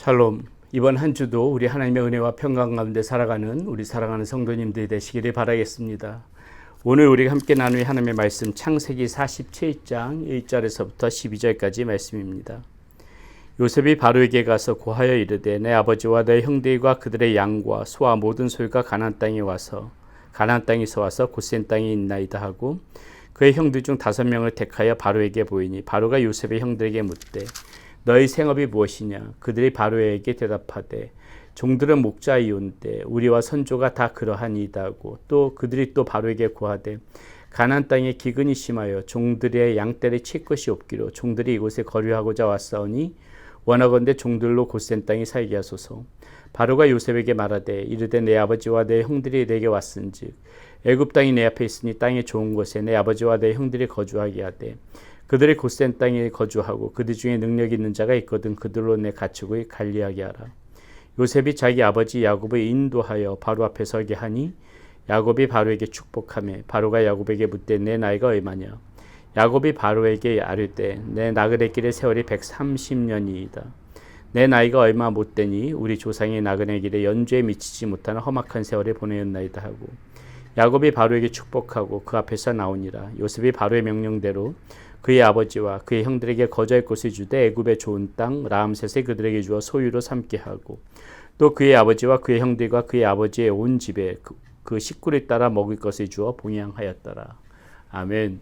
샬롬. 이번 한 주도 우리 하나님의 은혜와 평강 가운데 살아가는 우리 사랑하는 성도님들이 되시기를 바라겠습니다. 오늘 우리가 함께 나눌 하나님의 말씀 창세기 47장 1절에서부터 12절까지 말씀입니다. 요셉이 바로에게 가서 고하여 이르되 내 아버지와 내 형들과 그들의 양과 소와 모든 소유가 가나안 땅에서 와서 고센 땅에 있나이다 하고 그의 형들 중 5명을 택하여 바로에게 보이니 바로가 요셉의 형들에게 묻되 너희 생업이 무엇이냐? 그들이 바로에게 대답하되 종들은 목자이온데 우리와 선조가 다 그러하니이다 하고 또 그들이 또 바로에게 고하되 가나안 땅에 기근이 심하여 종들의 양떼를 칠 것이 없기로 종들이 이곳에 거류하고자 왔사오니 원하건대 종들로 고센 땅에 살게 하소서. 바로가 요셉에게 말하되 이르되 내 아버지와 내 형들이 내게 왔은즉 애굽 땅이 내 앞에 있으니 땅의 좋은 곳에 내 아버지와 내 형들이 거주하게 하되 그들이 고센 땅에 거주하고 그들 중에 능력 있는 자가 있거든 그들로 내 가축을 관리하게 하라. 요셉이 자기 아버지 야곱을 인도하여 바로 앞에 서게 하니 야곱이 바로에게 축복하며 바로가 야곱에게 묻되 내 나이가 얼마냐? 야곱이 바로에게 아뢰되 내 나그네 길의 세월이 130년이이다. 내 나이가 얼마 못 되니 우리 조상의 나그네 길에 연주에 미치지 못하는 험악한 세월을 보내었나이다 하고 야곱이 바로에게 축복하고 그 앞에서 나오니라. 요셉이 바로의 명령대로 그의 아버지와 그의 형들에게 거주할 곳을 주되 애굽의 좋은 땅 라암셋을 그들에게 주어 소유로 삼게 하고 또 그의 아버지와 그의 형들과 그의 아버지의 온 집에 그 식구를 따라 먹을 것을 주어 봉양하였더라. 아멘.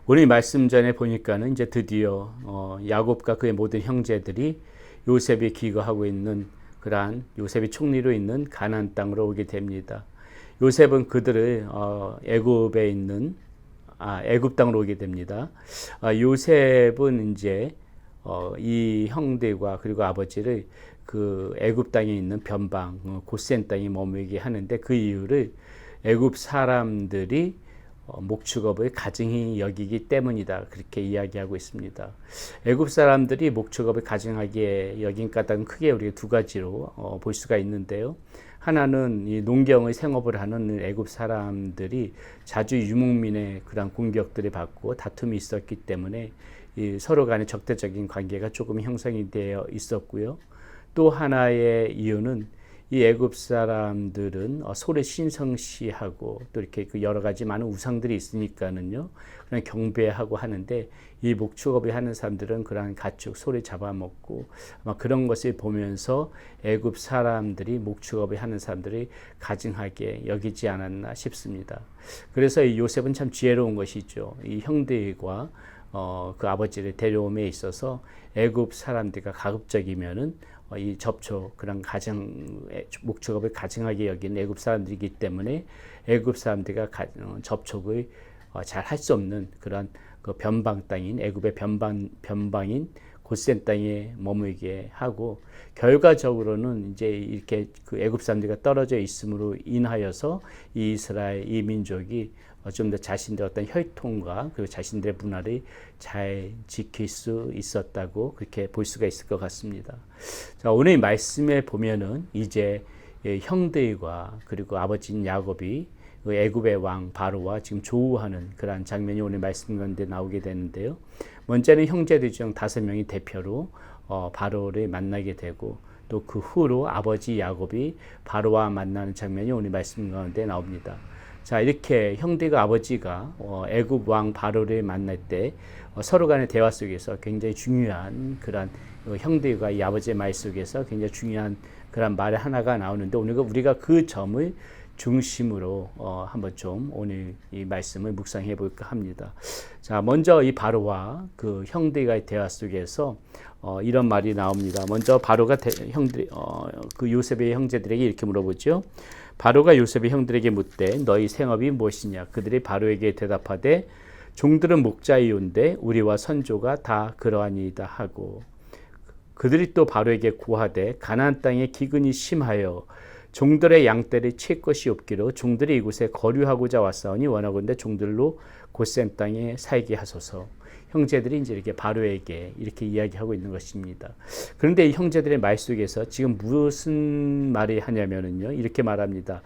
오늘 말씀 전에 보니까는 이제 드디어 야곱과 그의 모든 형제들이 요셉이 기거하고 있는 그러한 요셉이 총리로 있는 가나안 땅으로 오게 됩니다. 요셉은 그들을 애굽에 있는 애굽 땅으로 오게 됩니다. 요셉은 이제 이 형들과 그리고 아버지를 그 애굽 땅에 있는 변방 고센 땅에 머물게 하는데 그 이유를 애굽 사람들이 목축업을 가증히 여기기 때문이다. 그렇게 이야기하고 있습니다. 애굽 사람들이 목축업을 가증하게 여긴 까닭은 크게 우리가 두 가지로 볼 수가 있는데요. 하나는 이 농경의 생업을 하는 애굽 사람들이 자주 유목민의 그런 공격들을 받고 다툼이 있었기 때문에 이 서로 간의 적대적인 관계가 조금 형성이 되어 있었고요. 또 하나의 이유는 이 애굽 사람들은 소를 신성시하고 또 이렇게 그 여러 가지 많은 우상들이 있으니까는요. 그냥 경배하고 하는데 이 목축업을 하는 사람들은 그러한 가축, 소를 잡아먹고 아마 그런 것을 보면서 애굽 사람들이 목축업을 하는 사람들이 가증하게 여기지 않았나 싶습니다. 그래서 이 요셉은 참 지혜로운 것이죠. 이 형들과 그 아버지를 데려옴에 있어서 애굽 사람들과 가급적이면은 이 접촉 그런 목축업을 가증하게 여기는 애굽 사람들이기 때문에 애굽 사람들과 접촉을 잘 할 수 없는 그런 그 변방 땅인 애굽의 변방인 고센 땅에 머물게 하고 결과적으로는 이제 이렇게 그 애굽 사람들과 떨어져 있음으로 인하여서 이 이스라엘 이 민족이 좀 더 자신들의 어떤 혈통과 그리고 자신들의 문화를 잘 지킬 수 있었다고 그렇게 볼 수가 있을 것 같습니다. 자, 오늘 말씀에 보면은 이제 형들과 그리고 아버지인 야곱이 애굽의 왕 바로와 지금 조우하는 그러한 장면이 오늘 말씀 가운데 나오게 되는데요. 먼저는 형제들 중 5명이 대표로 바로를 만나게 되고 또 그 후로 아버지 야곱이 바로와 만나는 장면이 오늘 말씀 가운데 나옵니다. 자, 이렇게 형들과 아버지가 애굽 왕 바로를 만날 때 서로 간의 대화 속에서 굉장히 중요한 그런 형들과 이 아버지의 말 속에서 굉장히 중요한 그런 말 하나가 나오는데 오늘 우리가 그 점을 중심으로 한번 좀 오늘 이 말씀을 묵상해 볼까 합니다. 자, 먼저 이 바로와 그 형들과의 대화 속에서 이런 말이 나옵니다. 먼저 바로가 그 요셉의 형제들에게 이렇게 물어보죠. 바로가 요셉의 형들에게 묻되 너희 생업이 무엇이냐? 그들이 바로에게 대답하되 종들은 목자이온데 우리와 선조가 다 그러하니이다 하고 그들이 또 바로에게 고하되 가나안 땅에 기근이 심하여 종들의 양떼를 칠 것이 없기로 종들이 이곳에 거류하고자 왔사오니 원하건대 종들로 고센 땅에 살게 하소서. 형제들이 이제 이렇게 바로에게 이렇게 이야기하고 있는 것입니다. 그런데 이 형제들의 말 속에서 지금 무슨 말이 하냐면은요, 이렇게 말합니다.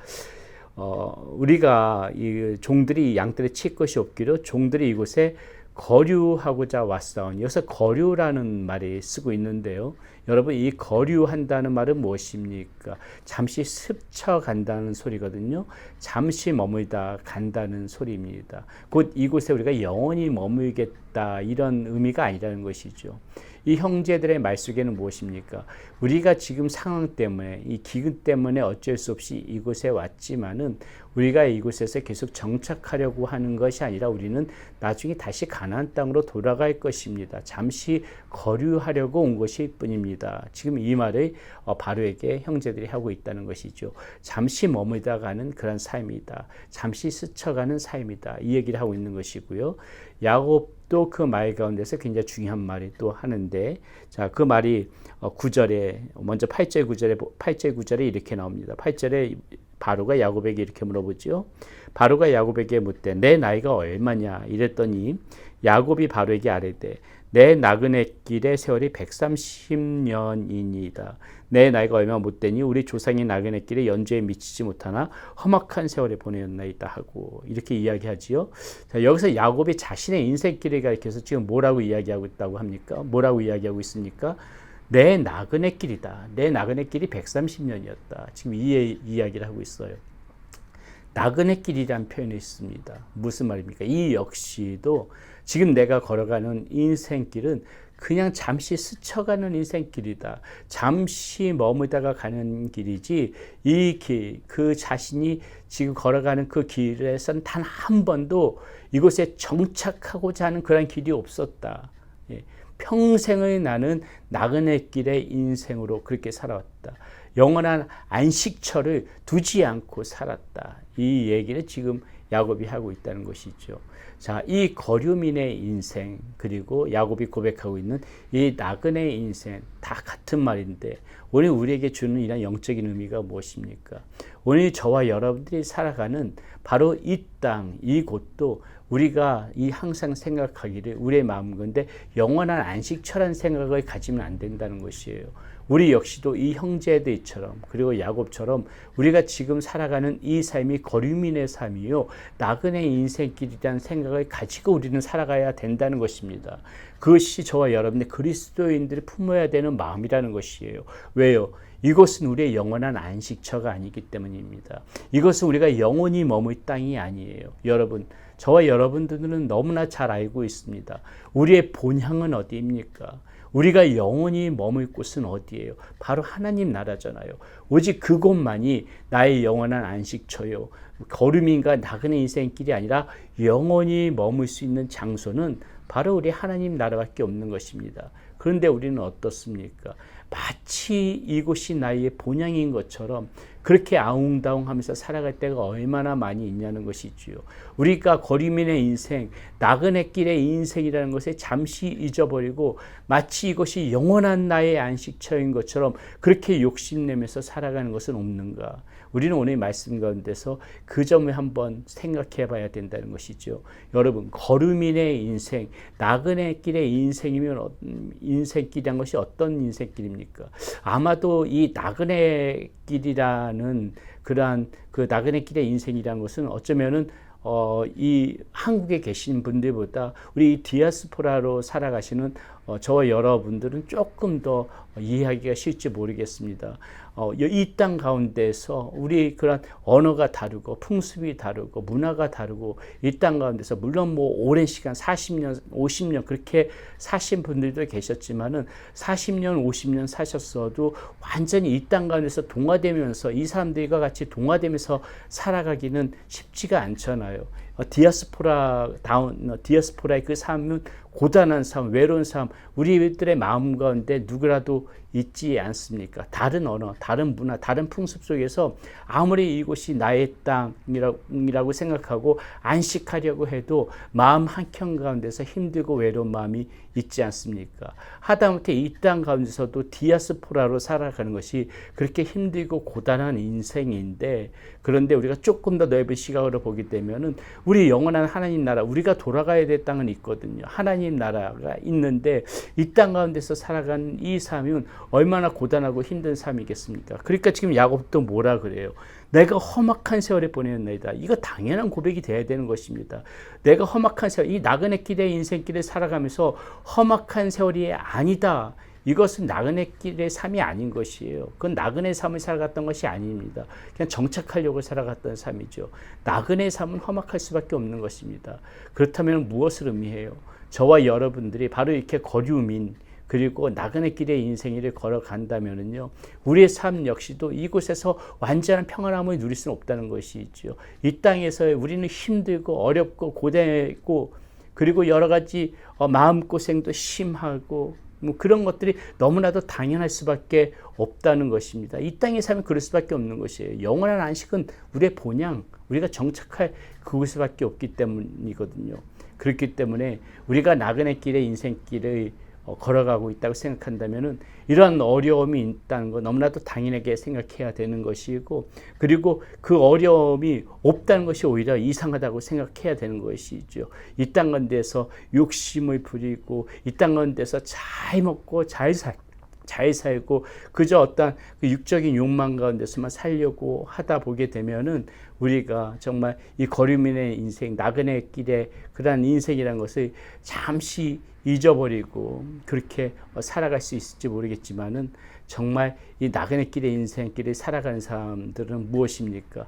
우리가 이 종들이 양떼를 칠 것이 없기로 종들이 이곳에 거류하고자 왔사오니, 여기서 거류라는 말이 쓰고 있는데요. 여러분, 이 거류한다는 말은 무엇입니까? 잠시 스쳐간다는 소리거든요. 잠시 머물다 간다는 소리입니다. 곧 이곳에 우리가 영원히 머물겠다, 이런 의미가 아니라는 것이죠. 이 형제들의 말 속에는 무엇입니까? 우리가 지금 상황 때문에, 이 기근 때문에 어쩔 수 없이 이곳에 왔지만은 우리가 이곳에서 계속 정착하려고 하는 것이 아니라 우리는 나중에 다시 가나안 땅으로 돌아갈 것입니다. 잠시 거류하려고 온 것일 뿐입니다. 지금 이 말을 바로에게 형제들이 하고 있다는 것이죠. 잠시 머물다 가는 그런 삶이다. 잠시 스쳐가는 삶이다. 이 얘기를 하고 있는 것이고요. 야곱도 그 말 가운데서 굉장히 중요한 말을 또 하는데, 자, 그 말이 9절에, 먼저 8절 9절에 이렇게 나옵니다. 8절에 바로가 야곱에게 이렇게 물어보죠. 바로가 야곱에게 묻되 내 나이가 얼마냐 이랬더니 야곱이 바로에게 아뢰되 내 나그네 길의 세월이 130년이니이다. 내 나이가 얼마 못되니 우리 조상의 나그네 길에 연주에 미치지 못하나 험악한 세월에 보내었나이다 하고 이렇게 이야기하지요. 자, 여기서 야곱이 자신의 인생길을 가리켜서 지금 뭐라고 이야기하고 있다고 합니까? 뭐라고 이야기하고 있습니까? 내 나그네 길이다. 내 나그네 길이 130년이었다. 지금 이 이야기를 하고 있어요. 나그네 길이라는 표현이 있습니다. 무슨 말입니까? 이 역시도 지금 내가 걸어가는 인생길은 그냥 잠시 스쳐가는 인생길이다. 잠시 머물다가 가는 길이지 이 길, 그 자신이 지금 걸어가는 그 길에선 단 한 번도 이곳에 정착하고자 하는 그런 길이 없었다. 예. 평생을 나는 나그네 길의 인생으로 그렇게 살아왔다. 영원한 안식처를 두지 않고 살았다. 이 얘기를 지금 야곱이 하고 있다는 것이죠. 자, 이 거류민의 인생, 그리고 야곱이 고백하고 있는 이 나그네의 인생, 다 같은 말인데 오늘 우리에게 주는 이런 영적인 의미가 무엇입니까? 오늘 저와 여러분들이 살아가는 바로 이 땅, 이곳도 우리가 이 항상 생각하기를 우리의 마음 건데 영원한 안식처라는 생각을 가지면 안 된다는 것이에요. 우리 역시도 이 형제들처럼 그리고 야곱처럼 우리가 지금 살아가는 이 삶이 거류민의 삶이요 나그네 인생길이라는 생각을 가지고 우리는 살아가야 된다는 것입니다. 그것이 저와 여러분의 그리스도인들이 품어야 되는 마음이라는 것이에요. 왜요? 이것은 우리의 영원한 안식처가 아니기 때문입니다. 이것은 우리가 영원히 머물 땅이 아니에요. 여러분, 저와 여러분들은 너무나 잘 알고 있습니다. 우리의 본향은 어디입니까? 우리가 영원히 머물 곳은 어디예요? 바로 하나님 나라잖아요. 오직 그곳만이 나의 영원한 안식처요. 거류민과 나그네 인생길이 아니라 영원히 머물 수 있는 장소는 바로 우리 하나님 나라밖에 없는 것입니다. 그런데 우리는 어떻습니까? 마치 이곳이 나의 본향인 것처럼 그렇게 아웅다웅하면서 살아갈 때가 얼마나 많이 있냐는 것이지요. 우리가 거류민의 인생, 나그네 길의 인생이라는 것에 잠시 잊어버리고 마치 이것이 영원한 나의 안식처인 것처럼 그렇게 욕심내면서 살아가는 것은 없는가? 우리는 오늘 말씀 가운데서 그 점을 한번 생각해 봐야 된다는 것이죠. 여러분, 거류민의 인생, 나그네 길의 인생이면 인생길이란 것이 어떤 인생길입니까? 아마도 이 나그네 길이라는 그러한 그 나그네 길의 인생이라는 것은 어쩌면은 이 한국에 계신 분들보다 우리 디아스포라로 살아가시는 저와 여러분들은 조금 더 이해하기가 쉽지 모르겠습니다. 이 땅 가운데서 우리 그런 언어가 다르고 풍습이 다르고 문화가 다르고 이 땅 가운데서 물론 뭐 오랜 시간 40년, 50년 그렇게 사신 분들도 계셨지만은 40년, 50년 사셨어도 완전히 이 땅 가운데서 동화되면서 이 사람들과 같이 동화되면서 살아가기는 쉽지가 않잖아요. 디아스포라의 그 삶은 고단한 삶, 외로운 삶, 우리들의 마음 가운데 누구라도 있지 않습니까? 다른 언어, 다른 문화, 다른 풍습 속에서 아무리 이곳이 나의 땅이라고 생각하고 안식하려고 해도 마음 한켠 가운데서 힘들고 외로운 마음이 있지 않습니까? 하다못해 이 땅 가운데서도 디아스포라로 살아가는 것이 그렇게 힘들고 고단한 인생인데, 그런데 우리가 조금 더 넓은 시각으로 보게 되면은 우리 영원한 하나님 나라, 우리가 돌아가야 될 땅은 있거든요. 하나님 나라가 있는데 이 땅 가운데서 살아가는 이 삶은 얼마나 고단하고 힘든 삶이겠습니까? 그러니까 지금 야곱도 뭐라 그래요? 내가 험악한 세월에 보냈나이다. 이거 당연한 고백이 돼야 되는 것입니다. 내가 험악한 세월, 이 나그네 길의 인생길을 살아가면서 험악한 세월이 아니다. 이것은 나그네 길의 삶이 아닌 것이에요. 그건 나그네 삶을 살아갔던 것이 아닙니다. 그냥 정착하려고 살아갔던 삶이죠. 나그네 삶은 험악할 수밖에 없는 것입니다. 그렇다면 무엇을 의미해요? 저와 여러분들이 바로 이렇게 거류민 그리고 나그네 길의 인생을 걸어간다면요, 우리의 삶 역시도 이곳에서 완전한 평안함을 누릴 수는 없다는 것이죠. 이 땅에서 우리는 힘들고 어렵고 고되고 그리고 여러 가지 마음고생도 심하고 뭐 그런 것들이 너무나도 당연할 수밖에 없다는 것입니다. 이 땅에 살면 그럴 수밖에 없는 것이에요. 영원한 안식은 우리의 본향, 우리가 정착할 그곳밖에 없기 때문이거든요. 그렇기 때문에 우리가 나그네 길의 인생길을 걸어가고 있다고 생각한다면은 이러한 어려움이 있다는 거 너무나도 당연하게 생각해야 되는 것이고, 그리고 그 어려움이 없다는 것이 오히려 이상하다고 생각해야 되는 것이죠. 이 땅 가운데서 욕심을 부리고 이 땅 가운데서 잘 먹고 잘 살고 그저 어떤 그 육적인 욕망 가운데서만 살려고 하다 보게 되면은 우리가 정말 이 거류민의 인생, 나그네 길의 그러한 인생이라는 것을 잠시 잊어버리고 그렇게 살아갈 수 있을지 모르겠지만은 정말 이 나그네 길의 인생길을 살아가는 사람들은 무엇입니까?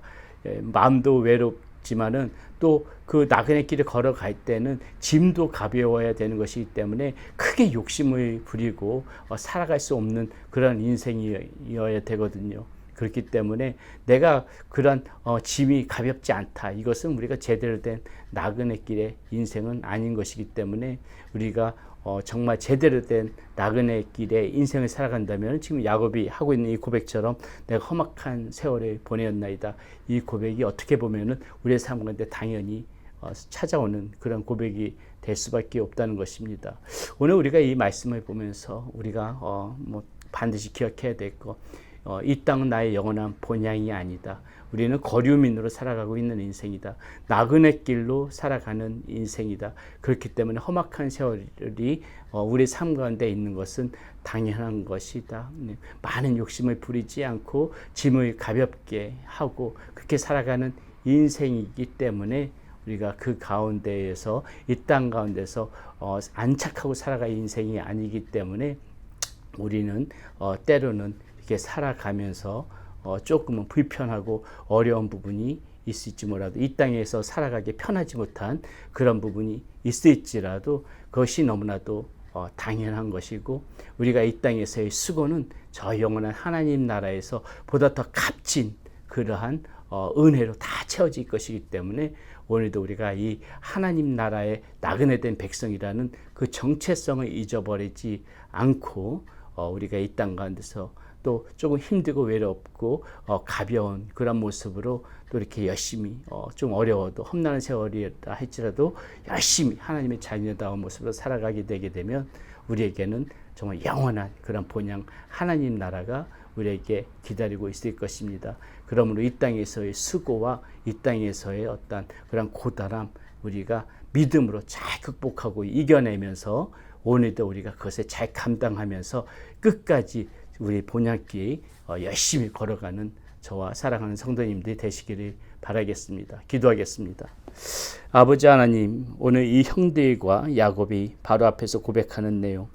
마음도 외롭지만은 또 그 나그네 길을 걸어갈 때는 짐도 가벼워야 되는 것이기 때문에 크게 욕심을 부리고 살아갈 수 없는 그런 인생이어야 되거든요. 그렇기 때문에 내가 그런 짐이 가볍지 않다. 이것은 우리가 제대로 된 나그네 길의 인생은 아닌 것이기 때문에 우리가 정말 제대로 된 나그네 길의 인생을 살아간다면 지금 야곱이 하고 있는 이 고백처럼 내가 험악한 세월을 보내었나이다. 이 고백이 어떻게 보면은 우리의 삶 가운데 당연히 찾아오는 그런 고백이 될 수밖에 없다는 것입니다. 오늘 우리가 이 말씀을 보면서 우리가 반드시 기억해야 될 것, 이 땅은 나의 영원한 본향이 아니다. 우리는 거류민으로 살아가고 있는 인생이다. 나그네 길로 살아가는 인생이다. 그렇기 때문에 험악한 세월이 우리 삶 가운데 있는 것은 당연한 것이다. 많은 욕심을 부리지 않고 짐을 가볍게 하고 그렇게 살아가는 인생이기 때문에 우리가 그 가운데에서 이 땅 가운데서 안착하고 살아갈 인생이 아니기 때문에 우리는 때로는 이렇게 살아가면서 조금은 불편하고 어려운 부분이 있을지 몰라도 이 땅에서 살아가기 편하지 못한 그런 부분이 있을지라도 그것이 너무나도 당연한 것이고 우리가 이 땅에서의 수고는 저 영원한 하나님 나라에서 보다 더 값진 그러한 은혜로 다 채워질 것이기 때문에 오늘도 우리가 이 하나님 나라의 나그네된 백성이라는 그 정체성을 잊어버리지 않고 우리가 이 땅 가운데서 또 조금 힘들고 외롭고 가벼운 그런 모습으로 또 이렇게 열심히 좀 어려워도 험난한 세월이라 할지라도 열심히 하나님의 자녀다운 모습으로 살아가게 되게 되면 우리에게는 정말 영원한 그런 본향 하나님 나라가 우리에게 기다리고 있을 것입니다. 그러므로 이 땅에서의 수고와 이 땅에서의 어떤 그런 고달함 우리가 믿음으로 잘 극복하고 이겨내면서 오늘도 우리가 그것을 잘 감당하면서 끝까지 우리 본향길 열심히 걸어가는 저와 사랑하는 성도님들이 되시기를 바라겠습니다. 기도하겠습니다. 아버지 하나님, 오늘 이 형들과 야곱이 바로 앞에서 고백하는 내용,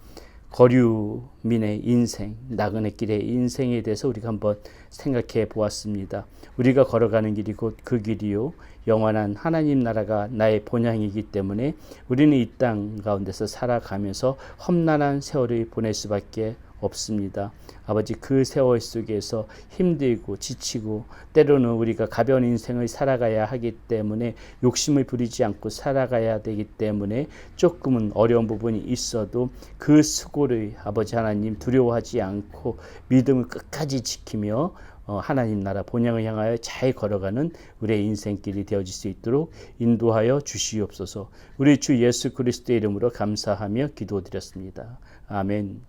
거류민의 인생, 나그네 길의 인생에 대해서 우리가 한번 생각해 보았습니다. 우리가 걸어가는 길이 곧 그 길이요 영원한 하나님 나라가 나의 본향이기 때문에 우리는 이 땅 가운데서 살아가면서 험난한 세월을 보낼 수밖에 없습니다. 아버지, 그 세월 속에서 힘들고 지치고 때로는 우리가 가벼운 인생을 살아가야 하기 때문에 욕심을 부리지 않고 살아가야 되기 때문에 조금은 어려운 부분이 있어도 그 수고를 아버지 하나님 두려워하지 않고 믿음을 끝까지 지키며 하나님 나라 본향을 향하여 잘 걸어가는 우리의 인생길이 되어질 수 있도록 인도하여 주시옵소서. 우리 주 예수 그리스도의 이름으로 감사하며 기도드렸습니다. 아멘.